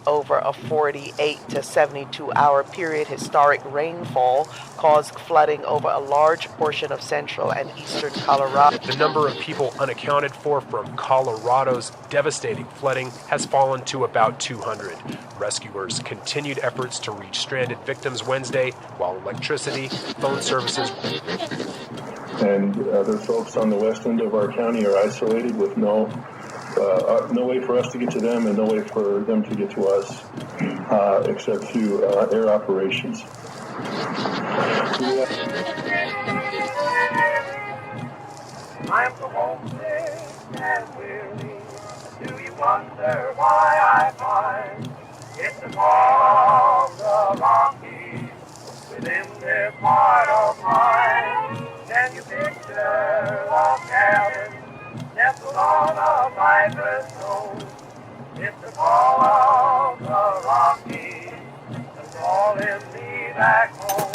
Over a 48 to 72-hour period, historic rainfall caused flooding over a large portion of central and eastern Colorado. The number of people unaccounted for from Colorado's devastating flooding has fallen to about 200. Rescuers continued efforts to reach stranded victims Wednesday, while electricity, phone services, and other folks on the west end of our county are isolated with no way for us to get to them and no way for them to get to us except through air operations. I'm so homesick and weary. Do you wonder why I find it's the call of the Rockies within this heart of mine? Can you picture the cabin nestled on a vibrant stone? It's the call of the Rockies that's calling me back home.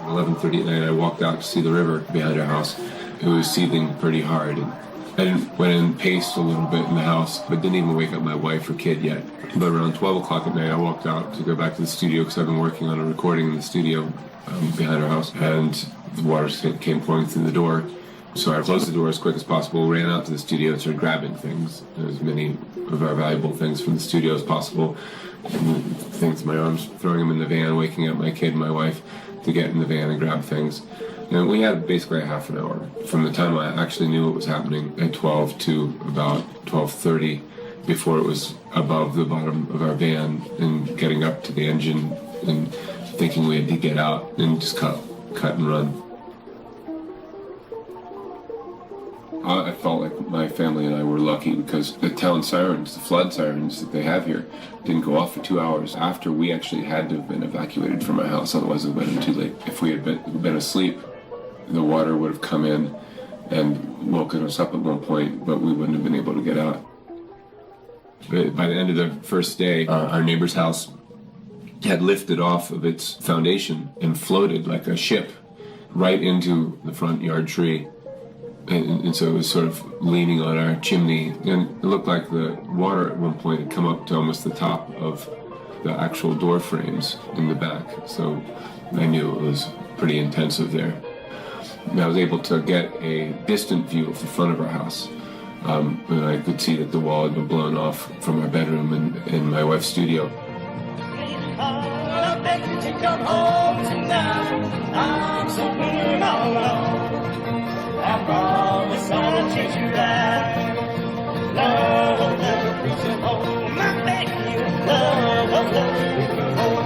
11:30 at night, I walked out to see the river behind our house. It was seething pretty hard. And I went and paced a little bit in the house, but didn't even wake up my wife or kid yet. But around 12 o'clock at night, I walked out to go back to the studio because I've been working on a recording in the studio behind our house, and the water came pouring through the door. So I closed the door as quick as possible, ran out to the studio and started grabbing things, as many of our valuable things from the studio as possible. Things in my arms, throwing them in the van, waking up my kid and my wife to get in the van and grab things. And we had basically a half an hour from the time I actually knew what was happening at 12 to about 12:30 before it was above the bottom of our van and getting up to the engine and thinking we had to get out and just cut and run. I felt like my family and I were lucky because the town sirens, the flood sirens that they have here, didn't go off for 2 hours after we actually had to have been evacuated from our house, otherwise it would have been too late. If we had been asleep, the water would have come in and woken us up at one point, but we wouldn't have been able to get out. But by the end of the first day, our neighbor's house had lifted off of its foundation and floated like a ship right into the front yard tree. And so it was sort of leaning on our chimney, and it looked like the water at one point had come up to almost the top of the actual door frames in the back. So I knew it was pretty intensive there. And I was able to get a distant view of the front of our house, and I could see that the wall had been blown off from our bedroom and my wife's studio. I beg you to come home tonight. I'm so blue all alone. I promise I'll treat you right. Love will never reach you home. I beg you, love will never reach you home.